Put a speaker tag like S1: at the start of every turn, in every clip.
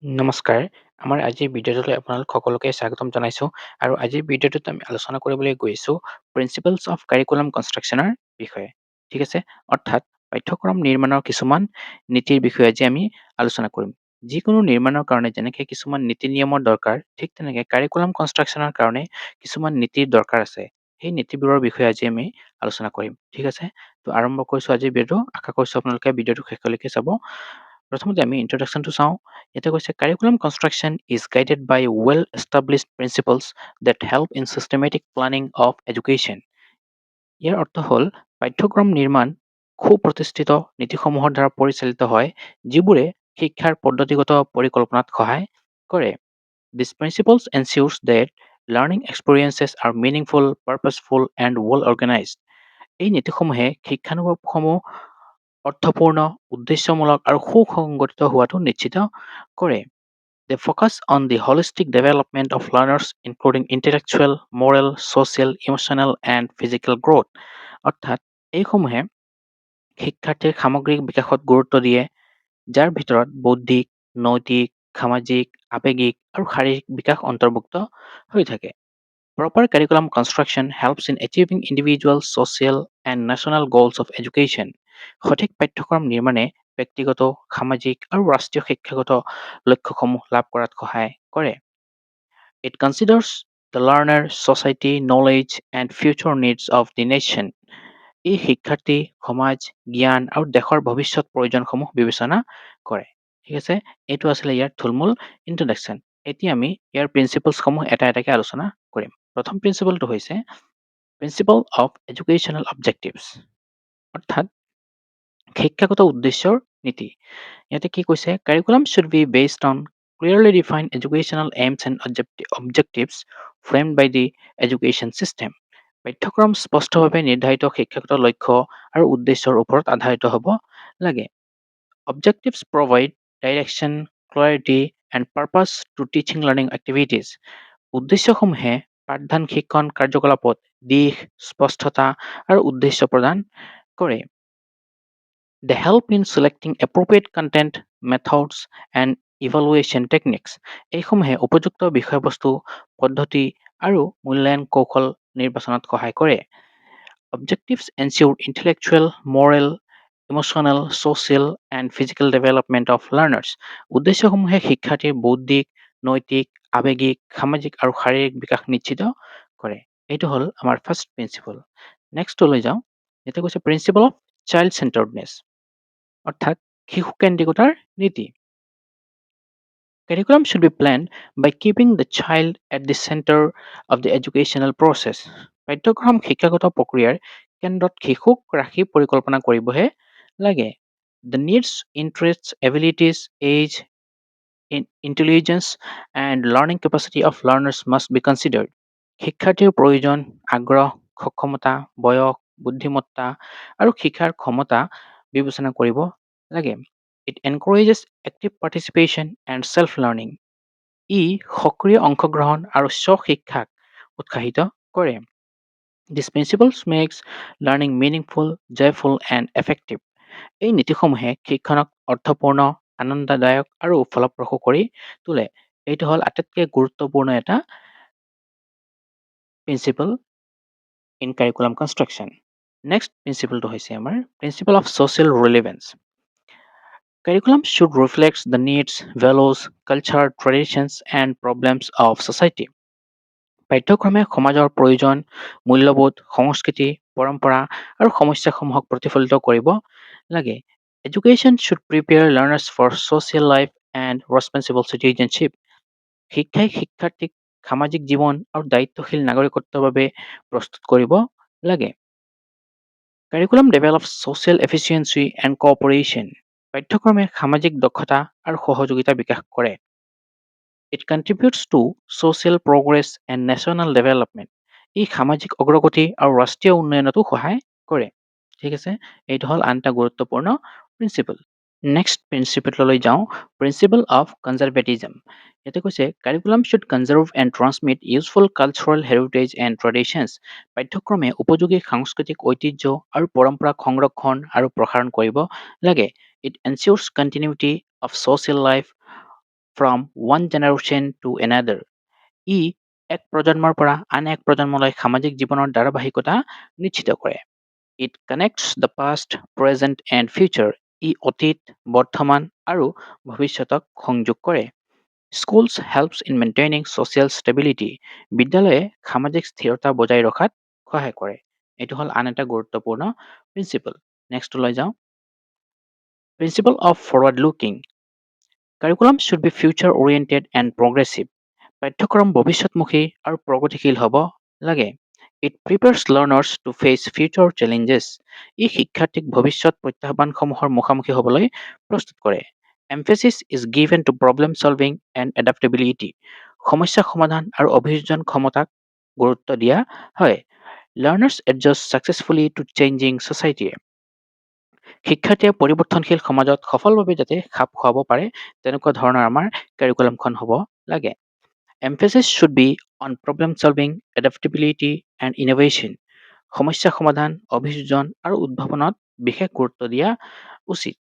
S1: নমস্কাৰ। আমাৰ আজিৰ ভিডিঅ'টোলৈ আপোনালোক সকলোকে স্বাগতম জনাইছোঁ আৰু আজিৰ ভিডিঅ'টোত আমি আলোচনা কৰিবলৈ গৈ আছোঁ প্ৰিন্সিপলছ অফ কাৰিকুলাম কনষ্ট্ৰাকশ্যনৰ বিষয়ে। ঠিক আছে? অৰ্থাৎ পাঠ্যক্ৰম নিৰ্মাণৰ কিছুমান নীতিৰ বিষয়ে আজি আমি আলোচনা কৰিম। যিকোনো নিৰ্মাণৰ কাৰণে যেনেকৈ কিছুমান নীতি-নিয়মৰ দৰকাৰ, ঠিক তেনেকৈ কাৰিকুলাম কনষ্ট্ৰাকশ্যনৰ কাৰণে কিছুমান নীতিৰ দৰকাৰ আছে। সেই নীতিবোৰৰ বিষয়ে আজি আমি আলোচনা কৰিম। ঠিক আছে? তো আৰম্ভ কৰিছোঁ আজিৰ ভিডিঅ'টো। আশা কৰিছোঁ আপোনালোকে ভিডিঅ'টো শেষলৈকে চাব। প্ৰথমতে আমি ইন্ট্ৰডাকশ্যনটো চাওঁ। ইয়াতে কৈছে curriculum construction is guided by well established principles that help in systematic planning of education. ইয়াৰ অৰ্থ হ'ল পাঠ্যক্ৰম নিৰ্মাণ সুপ্ৰতিষ্ঠিত নীতিসমূহৰ দ্বাৰা পৰিচালিত হয়, যিবোৰে শিক্ষাৰ পদ্ধতিগত পৰিকল্পনাত সহায় কৰে। These principles ensures that learning experiences are meaningful, purposeful, and well organized. এই নীতিসমূহে শিক্ষানুভৱসমূহ অৰ্থপূৰ্ণ, উদ্দেশ্যমূলক আৰু সুসংগঠিত হোৱাটো নিশ্চিত কৰে। They focus on the holistic development of learners, including intellectual, moral, social, emotional, and physical growth. অৰ্থাৎ এইসমূহে শিক্ষাৰ্থীৰ সামগ্ৰিক বিকাশত গুৰুত্ব দিয়ে, যাৰ ভিতৰত বৌদ্ধিক, নৈতিক, সামাজিক, আৱেগিক আৰু শাৰীৰিক বিকাশ অন্তৰ্ভুক্ত হৈ থাকে। Proper curriculum construction helps in achieving individual, social, and national goals of education. সঠিক পাঠ্যক্ৰম নিৰ্মাণে ব্যক্তিগত, সামাজিক আৰু ৰাষ্ট্ৰীয় শিক্ষাগত লক্ষ্যসমূহ লাভ কৰাত সহায় কৰে। It considers the learner, society, knowledge, and future needs of the nation. ই শিক্ষাৰ্থী, সমাজ, জ্ঞান আৰু দেশৰ ভৱিষ্যত প্ৰয়োজনসমূহ বিবেচনা কৰে। ঠিক আছে? এইটো আছিলে ইয়াৰ থুলমূল ইন্ট্ৰডাকশ্যন। এতিয়া আমি ইয়াৰ প্ৰিন্সিপলছসমূহ এটা এটাকৈ আলোচনা কৰিম। প্ৰথম প্ৰিন্সিপলটো হৈছে প্ৰিন্সিপল অফ এডুকেশ্যনেল অবজেক্টিভছ, অৰ্থাৎ শিক্ষাগত উদ্দেশ্যৰ নীতি। ইয়াতে কি কৈছে? Curriculum should be based on clearly defined educational aims and objectives framed by the education system. পাঠ্যক্ৰম স্পষ্টভাৱে নিৰ্ধাৰিত শিক্ষাগত লক্ষ্য আৰু উদ্দেশ্যৰ ওপৰত আধাৰিত হ'ব লাগে। Objectives provide direction, clarity, and purpose to teaching learning activities. উদ্দেশ্যসমূহে পাঠদান শিক্ষণ কাৰ্যকলাপত দিশ, স্পষ্টতা আৰু উদ্দেশ্য প্ৰদান কৰে। They help in selecting appropriate content, methods, and evaluation techniques. এইসমূহে উপযুক্ত বিষয়বস্তু, পদ্ধতি আৰু মূল্যায়ন কৌশল নিৰ্বাচনত সহায় কৰে। Objectives ensure intellectual, moral, emotional, social, and physical development of learners. উদ্দেশ্যসমূহে শিক্ষাৰ্থীৰ বৌদ্ধিক, নৈতিক, আৱেগিক, সামাজিক আৰু শাৰীৰিক বিকাশ নিশ্চিত কৰে। এইটো হ'ল আমাৰ ফাৰ্ষ্ট প্ৰিন্সিপল। নেক্সটলৈ যাওঁ। এতিয়া কৈছে প্ৰিন্সিপল অফ চাইল্ড চেণ্টাৰ্ডনেছ, অৰ্থাৎ শিশুকেন্দ্ৰিকতাৰ নীতি। Curriculum should be planned by keeping the child at the center of the educational process. পাঠ্যক্ৰম শিক্ষাগত প্ৰক্ৰিয়াৰ কেন্দ্ৰত শিশুক ৰাখি পৰিকল্পনা কৰিবহে লাগে। The needs, interests, abilities, age, intelligence, and learning capacity of learners must be considered. শিক্ষাৰ্থীৰ প্ৰয়োজন, আগ্ৰহ, সক্ষমতা, বয়স, বুদ্ধিমত্তা আৰু শিক্ষাৰ ক্ষমতা বিবেচনা কৰিব লাগে। It encourages active participation and self-learning. ই সক্ৰিয় অংশগ্ৰহণ আৰু স্ব-শিক্ষাক উৎসাহিত কৰে। These principles makes learning meaningful, joyful, and effective. এই নীতিসমূহে শিক্ষণক অৰ্থপূৰ্ণ, আনন্দদায়ক আৰু ফলপ্ৰসূ কৰি তোলে। এইটো হ'ল আটাইতকৈ গুৰুত্বপূৰ্ণ এটা principle in curriculum construction. Next প্ৰিন্সিপলটো হৈছে আমাৰ principle of social relevance. Curriculum should reflect the needs, values, culture, traditions, and problems of society. পাঠ্যক্ৰমে সমাজৰ প্ৰয়োজন, মূল্যবোধ, সংস্কৃতি, পৰম্পৰা আৰু সমস্যাসমূহক প্ৰতিফলিত কৰিব লাগে। Education should prepare learners for social life and responsible citizenship. শিক্ষাই শিক্ষাৰ্থীক সামাজিক জীৱন আৰু দায়িত্বশীল নাগৰিকত্বৰ বাবে প্ৰস্তুত কৰিব লাগে। Curriculum develops social efficiency and cooperation. পাঠ্যক্ৰমে সামাজিক দক্ষতা আৰু সহযোগিতা বিকাশ কৰে। It contributes to social progress and national development. ই সামাজিক অগ্ৰগতি আৰু ৰাষ্ট্ৰীয় উন্নয়নতো সহায় কৰে। ঠিক আছে? এইটো হ'ল আন এটা গুৰুত্বপূৰ্ণ প্ৰিন্সিপল। নেক্সট প্ৰিন্সিপললৈ যাওঁ, প্ৰিন্সিপল অফ কনজাৰভেটিজম। ইয়াতে কৈছে curriculum should conserve and transmit useful cultural heritage and traditions. পাঠ্যক্ৰমে উপযোগী সাংস্কৃতিক ঐতিহ্য আৰু পৰম্পৰাক সংৰক্ষণ আৰু প্ৰসাৰণ কৰিব লাগে। It ensures continuity of social life from one generation to another. ই এক প্ৰজন্মৰ পৰা আন এক প্ৰজন্মলৈ সামাজিক জীৱনৰ ধাৰাবাহিকতা নিশ্চিত কৰে। It connects the past, present and future. ই অতীত, বৰ্তমান আৰু ভৱিষ্যতক সংযোগ কৰে। Schools helps in maintaining social stability. বিদ্যালয়ে সামাজিক স্থিৰতা বজাই ৰখাত সহায় কৰে। এইটো হ'ল আন এটা গুৰুত্বপূৰ্ণ প্ৰিন্সিপল। নেক্সটলৈ যাওঁ। Principle of forward looking. Curriculum should be future oriented and progressive. পাঠ্যক্ৰম ভৱিষ্যতমুখী আৰু প্ৰগতিশীল হ'ব লাগে। It prepares learners to face future challenges. ই শিক্ষাৰ্থীক ভৱিষ্যত প্ৰত্যাহ্বানসমূহৰ মুখামুখি হ'বলৈ প্ৰস্তুত কৰে। Emphasis is given to problem solving and adaptability. সমস্যা সমাধান আৰু অভিযোজন ক্ষমতাক গুৰুত্ব দিয়া হয়। Learners adjust successfully to changing society. শিক্ষাৰ্থীয়ে পৰিৱৰ্তনশীল সমাজত সফলভাৱে যাতে খাপ খুৱাব পাৰে তেনেকুৱা ধৰণৰ আমাৰ কাৰিকুলামখন হ'ব লাগে। Emphasis should be on problem solving, adaptability and innovation. সমস্যা সমাধান, অভিযোজন আৰু উদ্ভাৱনত বিশেষ গুৰুত্ব দিয়া উচিত।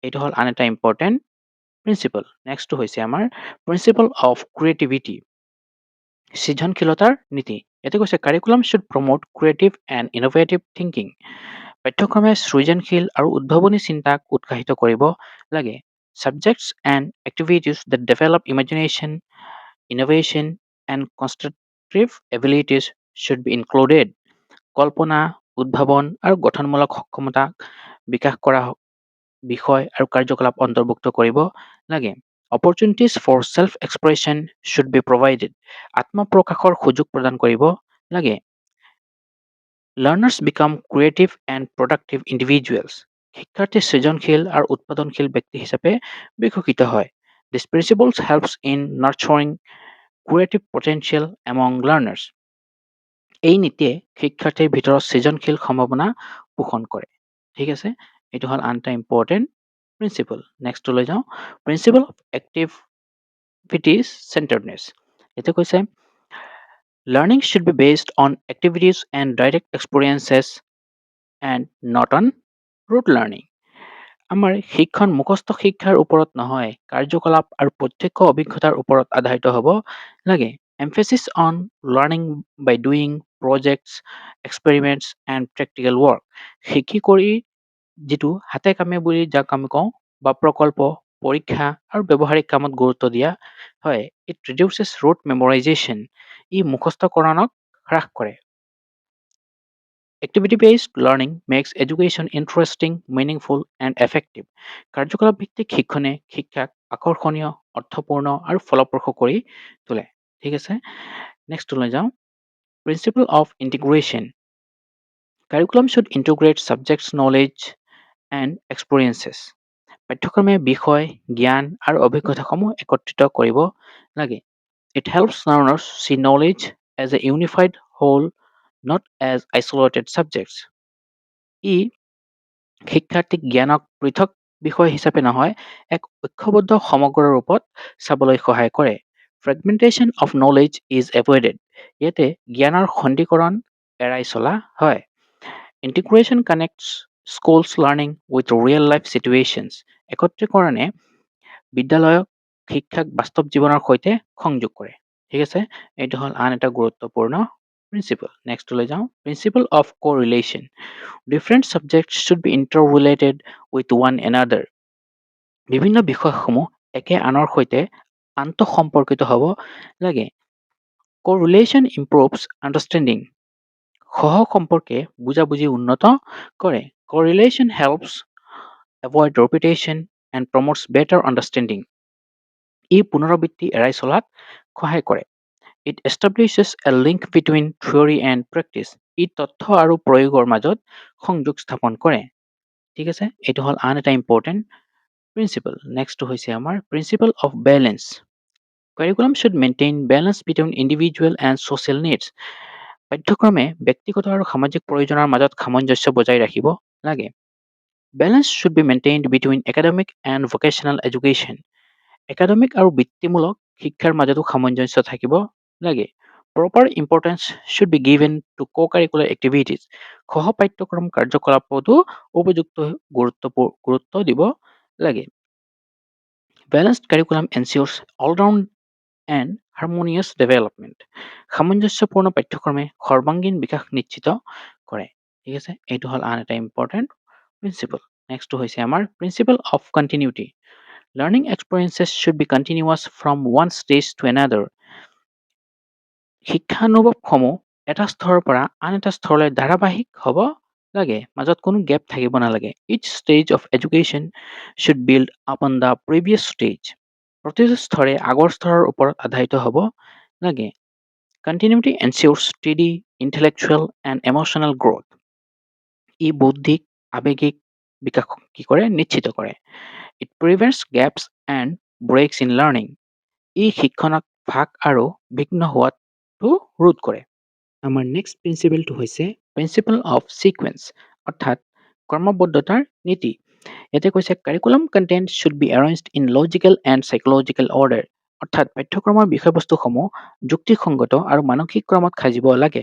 S1: এইটো হ'ল আন এটা ইম্পৰ্টেণ্ট প্ৰিন্সিপল। নেক্সটটো হৈছে আমাৰ প্ৰিন্সিপল অফ ক্ৰিয়েটিভিটি। সৃজনশীলতাৰ নীতি। ইয়াতে কৈছে curriculum should promote creative and innovative thinking. পাঠ্যক্ৰমে সৃজনশীল আৰু উদ্ভাৱনী চিন্তাক উৎসাহিত কৰিব লাগে। Subjects and activities that develop imagination, innovation, and constructive abilities should be included. কল্পনা, উদ্ভাৱন আৰু গঠনমূলক সক্ষমতাক বিকাশ কৰা বিষয় আৰু কাৰ্যকলাপ অন্তৰ্ভুক্ত কৰিব লাগে। Opportunities for self-expression should be provided. আত্মপ্ৰকাশৰ সুযোগ প্ৰদান কৰিব লাগে। Learners become creative and productive individuals. শিক্ষাৰ্থী সৃজনশীল আৰু উৎপাদনশীল ব্যক্তি হিচাপে বিকশিত হয়। These principles helps in nurturing creative potential among learners. এই নীতিয়ে শিক্ষাৰ্থীৰ ভিতৰত সৃজনশীল সম্ভাৱনা পোষণ কৰে। ঠিক আছে, এইটো হ'ল আন এটা ইম্পৰ্টেণ্ট প্ৰিন্সিপল। নেক্সটলৈ যাওঁ। Principle of activities centredness. এইটো কৈছে Learning should be based on activities and direct experiences and not on rote learning. আমাৰ শিক্ষণ মুখস্থ শিক্ষাৰ ওপৰত নহয়, কাৰ্যকলাপ আৰু প্ৰত্যক্ষ অভিজ্ঞতাৰ ওপৰত আধাৰিত হ'ব লাগে। Emphasis on learning by doing projects, experiments and practical work. শিকি কৰি যিটো হাতে কামে বুলি যাক আমি কওঁ বা প্ৰকল্প, পৰীক্ষা আৰু ব্যৱহাৰিক কামত গুৰুত্ব দিয়া হয়। It reduces rote memorization. ই মুখস্থকৰণক হ্ৰাস কৰে। Activity-based learning makes education interesting, meaningful, and effective. কাৰ্যকলাপ ভিত্তিক শিক্ষণে শিক্ষাক আকৰ্ষণীয়, অৰ্থপূৰ্ণ আৰু ফলপ্ৰসূ কৰি তোলে। ঠিক আছে, নেক্সটলৈ যাওঁ। Principle of integration. Curriculum should integrate subjects, knowledge, and experiences. পাঠ্যক্ৰমে বিষয়, জ্ঞান আৰু অভিজ্ঞতাসমূহ একত্ৰিত কৰিব লাগে। It helps learners see knowledge as a unified whole, not as isolated subjects. ই শিক্ষাৰ্থীক জ্ঞানক পৃথক বিষয় হিচাপে নহয়, এক ঐক্যবদ্ধ সমগ্ৰ ৰূপত চাবলৈ সহায় কৰে। Fragmentation of knowledge is avoided. ইয়াতে জ্ঞানৰ খণ্ডীকৰণ এৰাই চলা হয়। Integration connects schools learning with real life situations. একত্ৰীকৰণে বিদ্যালয়ক শিক্ষাক বাস্তৱ জীৱনৰ সৈতে সংযোগ কৰে। ঠিক আছে, এইটো হ'ল আন এটা গুৰুত্বপূৰ্ণ প্ৰিন্সিপল। নেক্সটলৈ যাওঁ। Principle of correlation. Different subjects should be interrelated with one another. বিভিন্ন বিষয়সমূহ একে আনৰ সৈতে আন্তঃসম্পৰ্কিত হ'ব লাগে। Correlation improves understanding. সহ সম্পৰ্কে বুজাবুজি উন্নত কৰে। Correlation helps avoid repetition and promotes better understanding. ই পুনৰাবৃত্তি এৰাই চলাত সহায় কৰে। It establishes a link between theory and practice. ই তথ্য আৰু প্ৰয়োগৰ মাজত সংযোগ স্থাপন কৰে। ঠিক আছে, এইটো হ'ল আন এটা ইম্পৰ্টেণ্ট প্ৰিন্সিপল। নেক্সট হৈছে আমাৰ principle of balance. Curriculum should maintain balance between individual and social needs. পাঠ্যক্ৰমে ব্যক্তিগত আৰু সামাজিক প্ৰয়োজনৰ মাজত সামঞ্জস্য বজাই ৰাখিব লাগে। Balance should be maintained between academic and vocational education. Academic আৰু বৃত্তিমূলক শিক্ষাৰ মাজতো সামঞ্জস্য থাকিব লাগে। Proper importance should be given to co-curricular activities. সহ পাঠ্যক্ৰম কাৰ্যকলাপতো উপযুক্ত গুৰুত্ব দিব লাগে। Balanced curriculum ensures all-round and harmonious development. সামঞ্জস্যপূৰ্ণ পাঠ্যক্ৰমে সৰ্বাংগীন বিকাশ নিশ্চিত কৰে। ঠিক আছে, এইটো হ'ল আন এটা ইম্পৰ্টেণ্ট প্ৰিন্সিপল। নেক্সটটো হৈছে আমাৰ principle of continuity. Learning experiences should be continuous from one stage to another. শিক্ষানুভৱসমূহ এটা স্তৰৰ পৰা আন এটা স্তৰলৈ ধাৰাবাহিক হ'ব লাগে, মাজত কোনো গেপ থাকিব নালাগে। Each stage of education should build upon the previous stage. প্ৰতিটো স্তৰে আগৰ স্তৰৰ ওপৰত আধাৰিত হ'ব লাগে। Continuity ensures steady intellectual and emotional growth. ই বৌদ্ধিক আৱেগিক বিকাশ কি কৰে নিশ্চিত কৰে। It prevents gaps and breaks in learning. ই শিক্ষণক ভাগ আৰু বিঘ্ন হোৱাটো ৰোধ কৰে। আমাৰ নেক্সট প্ৰিন্সিপলটো হৈছে প্ৰিন্সিপল অফ সিকুৱেঞ্চ, অৰ্থাৎ ক্ৰমবদ্ধতাৰ নীতি। ইয়াতে কৈছে curriculum content should be arranged in logical and psychological order. অৰ্থাৎ পাঠ্যক্ৰমৰ বিষয়বস্তুসমূহ যুক্তিসংগত আৰু মানসিক ক্ৰমত সাজিব লাগে।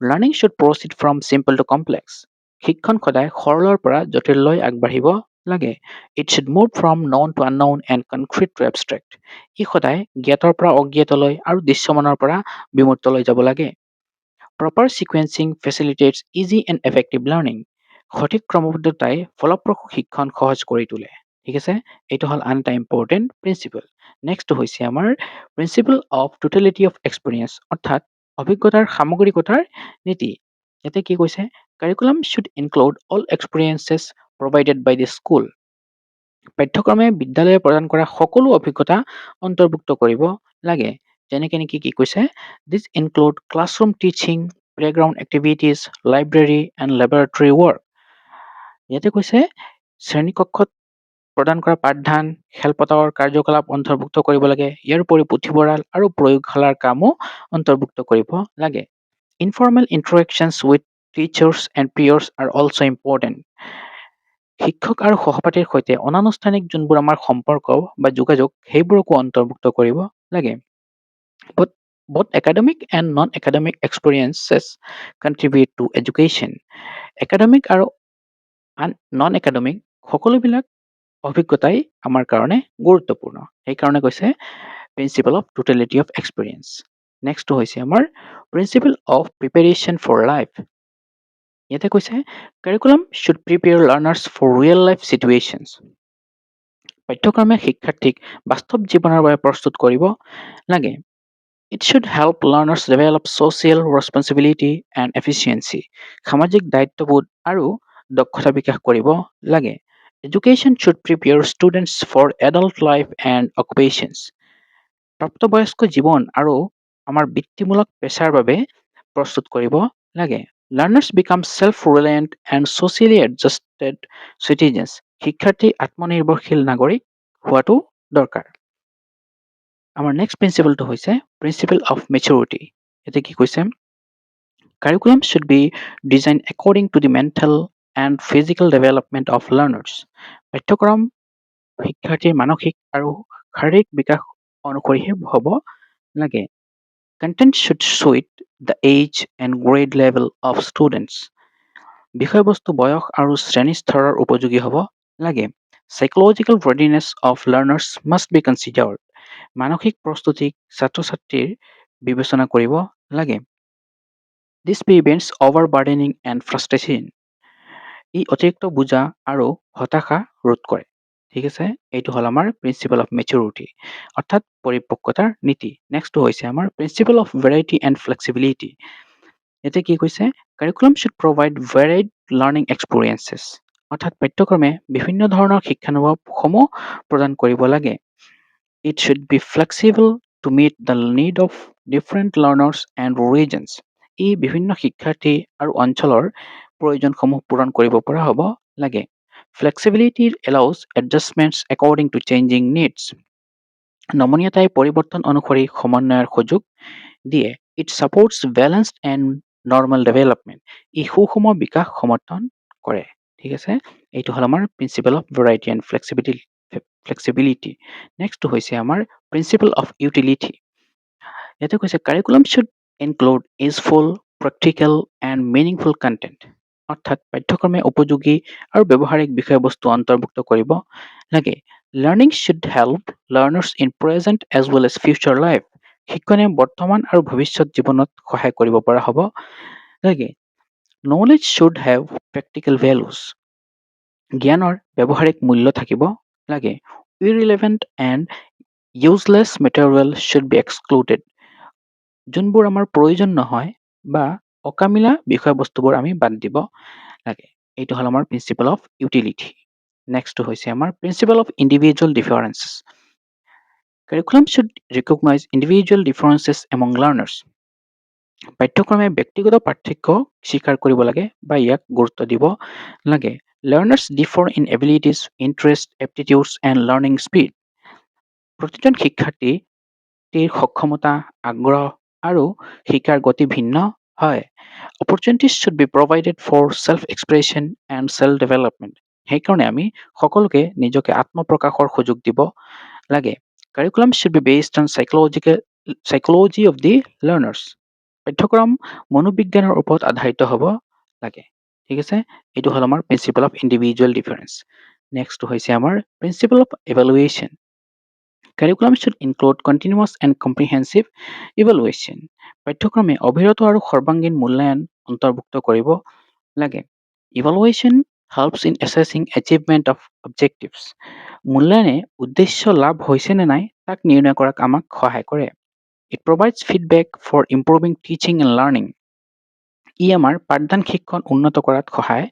S1: Learning should proceed from simple to complex. শিক্ষণ সদায় সৰলৰ পৰা জটিললৈ আগবাঢ়িব লাগে। It should move from known to unknown and concrete to abstract. ই সদায় জ্ঞাতৰ পৰা অজ্ঞাতলৈ আৰু দৃশ্যমানৰ পৰা বিমূৰ্তলৈ যাব লাগে। Proper sequencing facilitates easy and effective learning. সঠিক ক্ৰমবদ্ধতাই ফলপ্ৰসূ শিক্ষণ সহজ কৰি তোলে। ঠিক আছে, এইটো হ'ল আন এটা ইম্পৰ্টেণ্ট প্ৰিন্সিপল। নেক্সটটো হৈছে আমাৰ principle of totality of experience, অৰ্থাৎ অভিজ্ঞতাৰ সামগ্ৰিকতাৰ নীতি। ইয়াতে কি কৈছে curriculum should include all experiences provided by the school. পাঠ্যক্ৰমে বিদ্যালয়ে প্ৰদান কৰা সকলো অভিজ্ঞতা অন্তৰ্ভুক্ত কৰিব লাগে। যেনেকৈ নেকি কি কৈছে this include classroom teaching, playground activities, library and laboratory work. ইয়াতে কৈছে শ্ৰেণীকক্ষত প্ৰদান কৰা পাঠদান, খেলপথাৰৰ কাৰ্যকলাপ অন্তৰ্ভুক্ত কৰিব লাগে। ইয়াৰ উপৰি পুথিভঁৰাল আৰু প্ৰয়োগশালাৰ কামো অন্তৰ্ভুক্ত কৰিব লাগে। Informal interactions with teachers and peers are also' important. শিক্ষক আৰু সহপাঠীৰ সৈতে অনানুষ্ঠানিক যোনবোৰ আমাৰ সম্পৰ্ক বা যোগাযোগ সেইবোৰকো অন্তৰ্ভুক্ত কৰিব লাগে। Both academic and non-academic experiences contribute to education. Academic আৰু নন একাডেমিক সকলোবিলাক অভিজ্ঞতাই আমাৰ কাৰণে গুৰুত্বপূৰ্ণ। সেইকাৰণে কৈছে principle of totality of experience. নেক্সটটো হৈছে আমাৰ principle of preparation for life. ইয়াতে কৈছে curriculum should prepare learners for real life situations. পাঠ্যক্ৰমে শিক্ষাৰ্থীক বাস্তৱ জীৱনৰ বাবে প্ৰস্তুত কৰিব লাগে। It should help learners develop social responsibility and efficiency. সামাজিক দায়িত্ববোধ আৰু দক্ষতা বিকাশ কৰিব লাগে। Education should prepare students for adult life and occupations. প্ৰাপ্তবয়স্ক জীৱন আৰু আমাৰ বৃত্তিমূলক পেছাৰ বাবে প্ৰস্তুত কৰিব লাগে। Learners become self-reliant and socially adjusted citizens. শিক্ষাৰ্থী আত্মনিৰ্ভৰশীল নাগৰিক হোৱাটো দৰকাৰ। আমাৰ নেক্সট প্ৰিন্সিপলটো হৈছে প্ৰিন্সিপল অফ মেচুৰিটি। ইয়াতে কি কৈছে curriculum should be design according to the mental and physical development of learners. পাঠ্যক্ৰম শিক্ষাৰ্থীৰ মানসিক আৰু শাৰীৰিক বিকাশ অনুসৰিহে হ'ব লাগে। Content should suit the age and grade level of students. বিষয়বস্তু বয়স আৰু শ্ৰেণী স্তৰৰ উপযোগী হ'ব লাগে। Psychological readiness of learners must be considered. মানসিক প্ৰস্তুতিক ছাত্ৰ ছাত্ৰীৰ বিবেচনা কৰিব লাগে। দিছ প্ৰিভেণ্টছ অভাৰবাৰ্ডেনিং এণ্ড ফ্ৰাষ্ট্ৰেশ্যন। ই অতিৰিক্ত বোজা আৰু হতাশা ৰোধ কৰে। ঠিক আছে, এইটো হ'ল আমাৰ প্ৰিন্সিপল অফ মেচুৰিটি, অৰ্থাৎ পৰিপক্কতাৰ নীতি। নেক্সটটো হৈছে আমাৰ principle of variety and flexibility. ইয়াতে কি কৈছে curriculum should provide varied learning experiences. অৰ্থাৎ পাঠ্যক্ৰমে বিভিন্ন ধৰণৰ শিক্ষানুভৱসমূহ প্ৰদান কৰিব লাগে। It should be flexible to meet the need of different learners and regions. ই বিভিন্ন শিক্ষাৰ্থী আৰু অঞ্চলৰ প্ৰয়োজনসমূহ পূৰণ কৰিব পৰা হ'ব লাগে। Flexibility allows adjustments according to changing needs. নমনীয়তাই পৰিৱৰ্তন অনুসৰি সমন্বয়ৰ সুযোগ দিয়ে। It supports balanced and normal development. ই সুষম বিকাশ সমৰ্থন কৰে। ঠিক আছে, এইটো হ'ল আমাৰ principle of variety and flexibility. নেক্সটটো হৈছে আমাৰ প্ৰিন্সিপল অফ ইউটিলিটি। ইয়াতে কৈছে curriculum should include useful, practical and meaningful content. অৰ্থাৎ পাঠ্যক্ৰমে উপযোগী আৰু ব্যৱহাৰিক বিষয়বস্তু অন্তৰ্ভুক্ত কৰিব লাগে। Learning should help learners in present as well as future life. শিক্ষণে বৰ্তমান আৰু ভৱিষ্যত জীৱনত সহায় কৰিব পৰা হ'ব লাগে। Knowledge should have practical values. জ্ঞানৰ ব্যৱহাৰিক মূল্য থাকিব লাগে। Irrelevant and useless material should be excluded. যোনবোৰ আমাৰ প্ৰয়োজন নহয় বা অকামিলা বিষয়বস্তুবোৰ আমি বাদ দিব লাগে। এইটো হ'ল আমাৰ প্ৰিন্সিপাল অফ ইউটিলিটি। নেক্সটটো হৈছে আমাৰ principle of individual differences. Curriculum should recognise individual differences among learners. পাঠ্যক্ৰমে ব্যক্তিগত পাৰ্থক্য স্বীকাৰ কৰিব লাগে বা ইয়াক গুৰুত্ব দিব লাগে। Learners differ in abilities, interest, aptitudes and learning speed. প্ৰতিজন শিক্ষাৰ্থীৰ সক্ষমতা, আগ্ৰহ আৰু শিকাৰ গতি ভিন্ন হয়। Opportunities should be provided for self-expression and self-development. সেইকাৰণে আমি সকলোকে নিজকে আত্মপ্ৰকাশৰ সুযোগ দিব লাগে। Curriculum should be based on psychology of the learners. পাঠ্যক্ৰম মনোবিজ্ঞানৰ ওপৰত আধাৰিত হ'ব লাগে। ঠিক আছে, এইটো হ'ল আমাৰ principle of individual difference. Next হৈছে আমাৰ principle of evaluation. Curriculum should include continuous and comprehensive evaluation. পাঠ্যক্ৰমে অবিৰত আৰু সৰ্বাংগীন মূল্যায়ন অন্তৰ্ভুক্ত কৰিব লাগে। Evaluation helps in assessing achievement of objectives. মূল্যায়নে উদ্দেশ্য লাভ হৈছে নে নাই তাক নিৰ্ণয় কৰাক আমাক সহায় কৰে। It provides feedback for improving teaching and learning. ই আমাৰ পাঠদান শিক্ষণ উন্নত কৰাত সহায়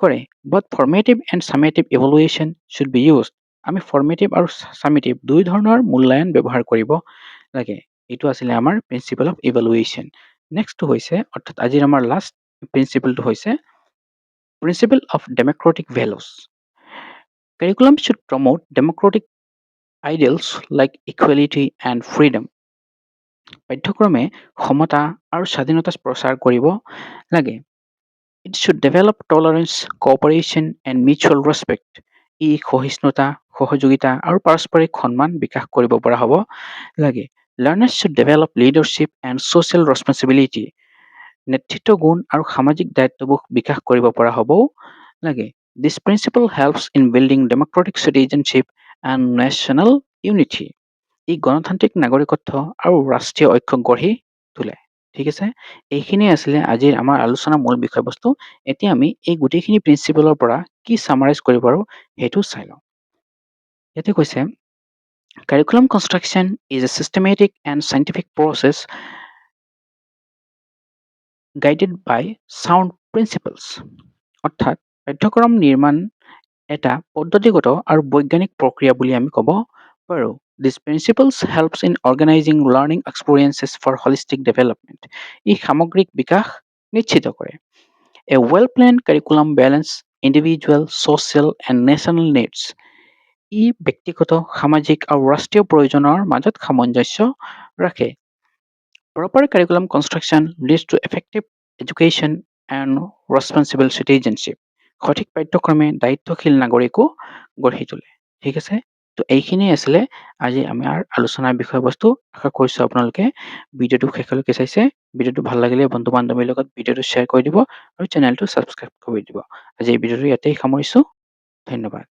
S1: কৰে। Both formative and summative evaluation should be used. আমি ফৰ্মেটিভ আৰু সামেটিভ দুই ধৰণৰ মূল্যায়ন ব্যৱহাৰ কৰিব লাগে। এইটো আছিলে আমাৰ প্ৰিন্সিপাল অফ ইভেলুৱেশ্যন। নেক্সটটো হৈছে অৰ্থাৎ আজিৰ আমাৰ লাষ্ট প্ৰিন্সিপালটো হৈছে principal of democratic values. Curriculum should promote democratic ideals like equality and freedom. পাঠ্যক্ৰমে সমতা আৰু স্বাধীনতা প্ৰচাৰ কৰিব লাগে। It should develop tolerance, cooperation and mutual respect. ই সহিষ্ণুতা, সহযোগিতা আৰু পাৰস্পৰিক সন্মান বিকাশ কৰিব পৰা হ'ব লাগে। Learners should develop leadership and social responsibility. নেতৃত্ব গুণ আৰু সামাজিক দায়িত্ববোধ বিকাশ কৰিব পৰা হ'বও লাগে। This principle helps in building democratic citizenship and national unity. ই গণতান্ত্ৰিক নাগৰিকত্ব আৰু ৰাষ্ট্ৰীয় ঐক্য গঢ়ি তোলে। ঠিক আছে, এইখিনিয়ে আছিলে আজিৰ আমাৰ আলোচনাৰ মূল বিষয়বস্তু। এতিয়া আমি এই গোটেইখিনি প্ৰিন্সিপালৰ পৰা কি সামাৰাইজ কৰিব পাৰোঁ সেইটো চাই লওঁ। ইয়াতে কৈছে curriculum construction is a systematic and scientific process guided by sound principles. অৰ্থাৎ পাঠ্যক্ৰম নিৰ্মাণ এটা পদ্ধতিগত আৰু বৈজ্ঞানিক প্ৰক্ৰিয়া বুলি আমি ক'ব পাৰোঁ। These principles helps in organizing learning experiences for holistic development. ই সামগ্ৰিক বিকাশ নিশ্চিত কৰে। A well-planned curriculum balance individual, social and national needs. ই ব্যক্তিগত, সামাজিক আৰু ৰাষ্ট্ৰীয় প্ৰয়োজনৰ মাজত সামঞ্জস্য ৰাখে। Proper curriculum construction leads to effective education and responsible citizenship. সঠিক পাঠ্যক্ৰমে দায়িত্বশীল নাগৰিকো গঢ়ি তোলে। ঠিক আছে, তো এইখিনিয়ে আছিলে আজি আমাৰ আলোচনাৰ বিষয়বস্তু। আশা কৰিছোঁ আপোনালোকে ভিডিঅ'টো শেষলৈকে চাইছে। ভিডিঅ'টো ভাল লাগিলে বন্ধু বান্ধৱীৰ লগত ভিডিঅ'টো শ্বেয়াৰ কৰি দিব আৰু চেনেলটো ছাবস্ক্ৰাইব কৰি দিব। আজি এই ভিডিঅ'টো ইয়াতেই সামৰিছোঁ। ধন্যবাদ।